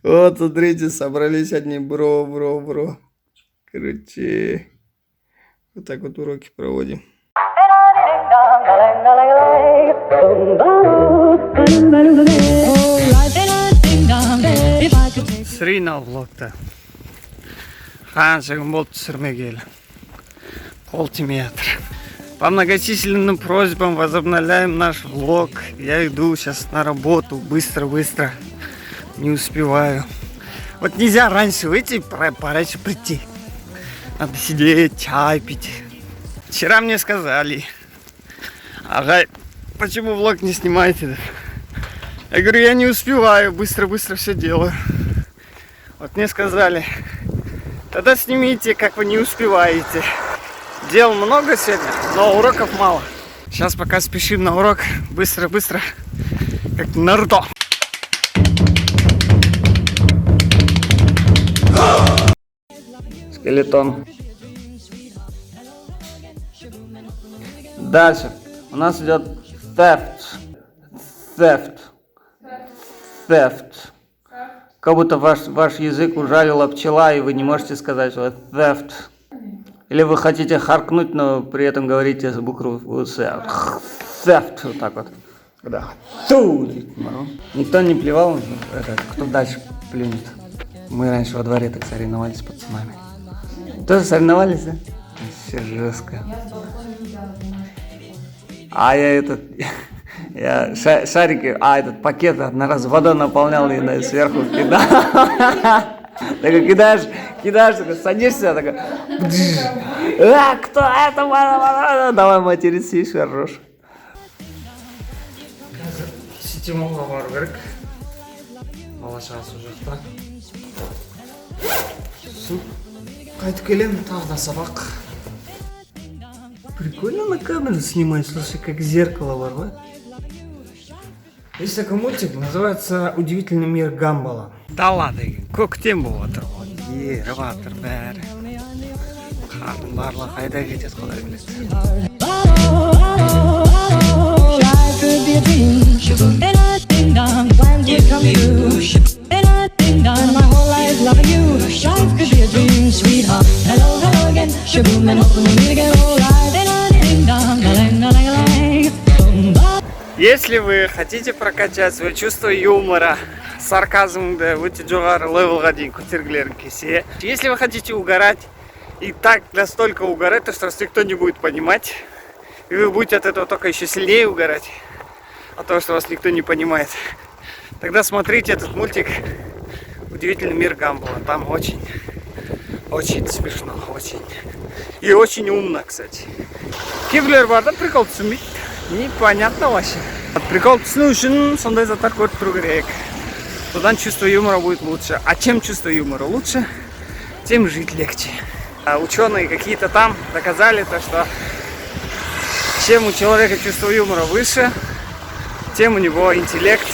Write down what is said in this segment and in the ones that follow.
Вот, смотрите, собрались одни бро. Короче, вот так вот уроки проводим. Срина влогта. Қанша күн болды түсірмегелі. Қол тимей жатыр. По многочисленным просьбам возобновляем наш влог. Я иду сейчас на работу. Быстро. Не успеваю. Вот нельзя раньше выйти, пораньше прийти. Надо сидеть, чай пить. Вчера мне сказали: ага, почему влог не снимаете? Я говорю, я не успеваю, быстро все делаю. Вот мне сказали: тогда снимите, как вы не успеваете. Дел много сегодня, но уроков мало. Сейчас пока спешим на урок. Быстро, как Наруто. Скелетон. Дальше. У нас идет theft. Как будто ваш язык ужалила пчела, и вы не можете сказать, что это theft. Или вы хотите харкнуть, но при этом говорите букву theft. Вот так вот. Да. Никто не плевал. Кто дальше плюнет? Мы раньше во дворе так соревновались с пацанами. Тоже соревновались, да? Все жестко. А я шарики, этот пакет одноразовый водой наполнял и сверху кидал. Так кидаешь, садишься, такой, кто это? Давай материться, и хорош. Сетимолға бару керек. Бала-шағасы жақта. Қайтып келемін, тағы да сабақ. Прикольно на камеру снимать, слушай, как зеркало бар. Есть такой мультик, называется «Удивительный мир Гамбола». Да ладно, көктем болып отыр ғой. Еріп жатыр бәрі. Қардың барлығы қайда кетеді, құдай біледі. Если вы хотите прокачать свое чувство юмора, сарказмды өте жоғары левелға дейін көтергілерің келсе, если вы хотите угорать и так настолько угорать, то что вас никто не будет понимать, и вы будете от этого только еще сильнее угорать, от того, что вас никто не понимает, тогда смотрите этот мультик «Удивительный мир Гамбола». Там очень смешно, и очень умно, кстати. Кейбіреулер бар да, прикол түсінбейді. Непонятно вообще. Прикол түсіну үшін сондай заттар көріп тұру керек. Тогда чувство юмора будет лучше. А чем чувство юмора лучше, тем жить легче. Ученые какие-то там доказали то, что чем у человека чувство юмора выше, тем у него интеллект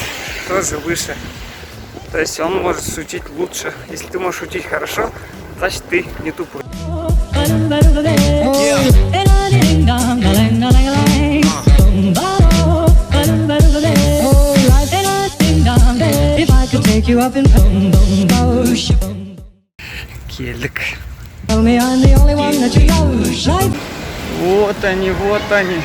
тоже выше. То есть он может шутить лучше. Если ты можешь шутить хорошо, значит ты не тупой. Келдік. Вот они.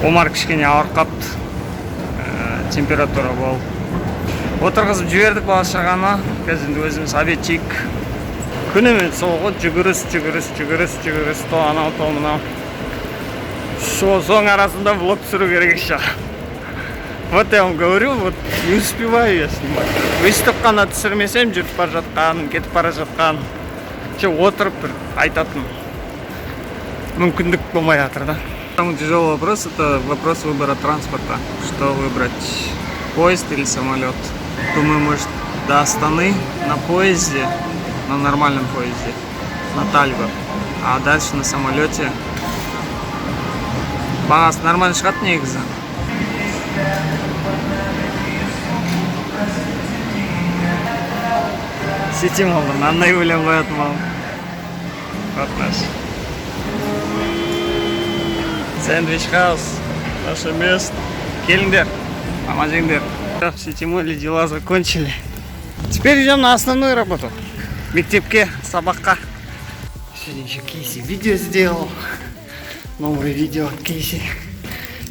Омар кішкене ауырып қапты. Температура болды. Отырғызып жібердік бала-шағаны. Қазір өзіміз обед жейік. Күнімен соғы жүгіріс, то анау, то мынау. Соң арасында влог түсіру керек еще. Вот я вам говорю, вот не успеваю я снимать. Өйстіп қана түсірмесем, жүріп бара жатқан, кетіп бара жатқан. Отырып бір айтатын мүмкіндік болмай жатыр да. Самый тяжелый вопрос — это вопрос выбора транспорта. Что выбрать, поезд или самолет? Думаю, может, до Астаны на поезде, на нормальном поезде, на Тальго, а дальше на самолете. Бағасы нормально шығады негізі. Сетим алды, мынандай өлең қоятын мал. Вот наш. Сэндвич хаус, наше место. Келиндер, помогите. Все тимоли дела закончили. Теперь идем на основную работу. Мектепке, собака. Сегодня еще Кейси видео сделал. Новое видео от Кейси.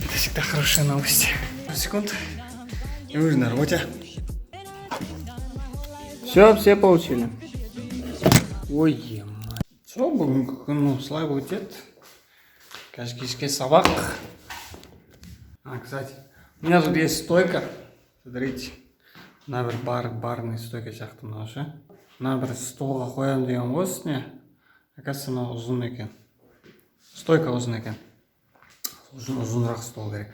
Это всегда хорошая новость. Секунд. И мы уже на работе. Все получили. Ой, мать. Все, ну, слава дед. Кашкишке собак. Кстати, у меня тут есть стойка. Смотрите. Мына бір барный стойка сияқты мынау ше. Мына бір столға қоямын деген ғой үстіне. Оказывается, мынау ұзын екен. Стойка ұзын екен. Ұзынырақ стол керек.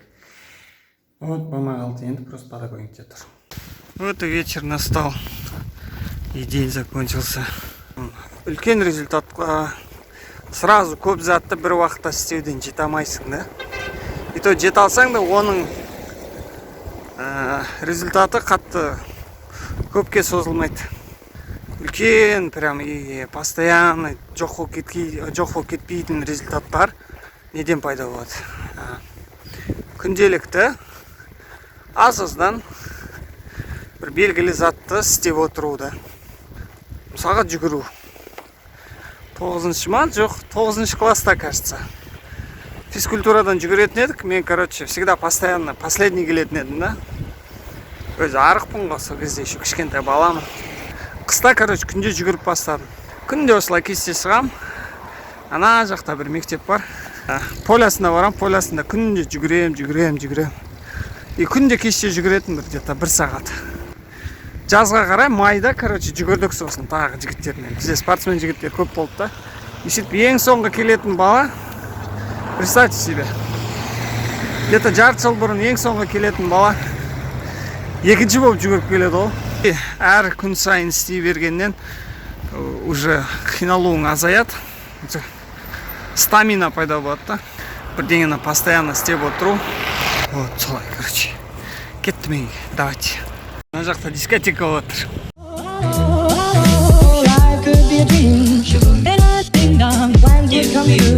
Вот, болмай қалды, енді просто подоконникте тұр. Вот и вечер настал. И день закончился. Үлкен результатқа сразу көп затты бір уақытта істеуден жете алмайсың да. И то жете алсаң да оның результаты қатты көпке созылмайды. Үлкен, прям и постоянно жоқ болып кетпейтін результаттар неден пайда болады? Күнделікті аз-аздан бір белгілі затты істеп отыру да. Мысалға жүгіру. 9-шы ма? Жоқ, 9-шы класста, кажется. Физкультурадан жүгіретін едік. Мен, короче, всегда постоянно последний келетін едім, да? Өзі арықпын ғой, сол кезде еще кішкентай баламын. Қыста, короче, күнде жүгіріп бастадым. Күнде осылай кесте шығам. Ана жақта бір мектеп бар. Полясына барам, полясында күнде жүгірем. И күнде кесте жүгіретін где-то 1 сағат. Жазға қарай майда, короче, жүгірдік сосын тағы жігіттермен. Бізде спортсмен жігіттер көп болды да. И сөйтіп ең соңғы келетін бала, представьте себе, где-то жарты жыл бұрын ең соңғы келетін бала екінші болып жүгіріп келеді ол. Әр күн сайын істей бергеннен уже қиналуың азаяды. Стамина пайда болады да. Бірдеңені постоянно істеп отыру. Вот, солай, короче. Кетті мен, давайте. Мына жақта дискотека отыр. Life could be a dream, and I think I'm when you come to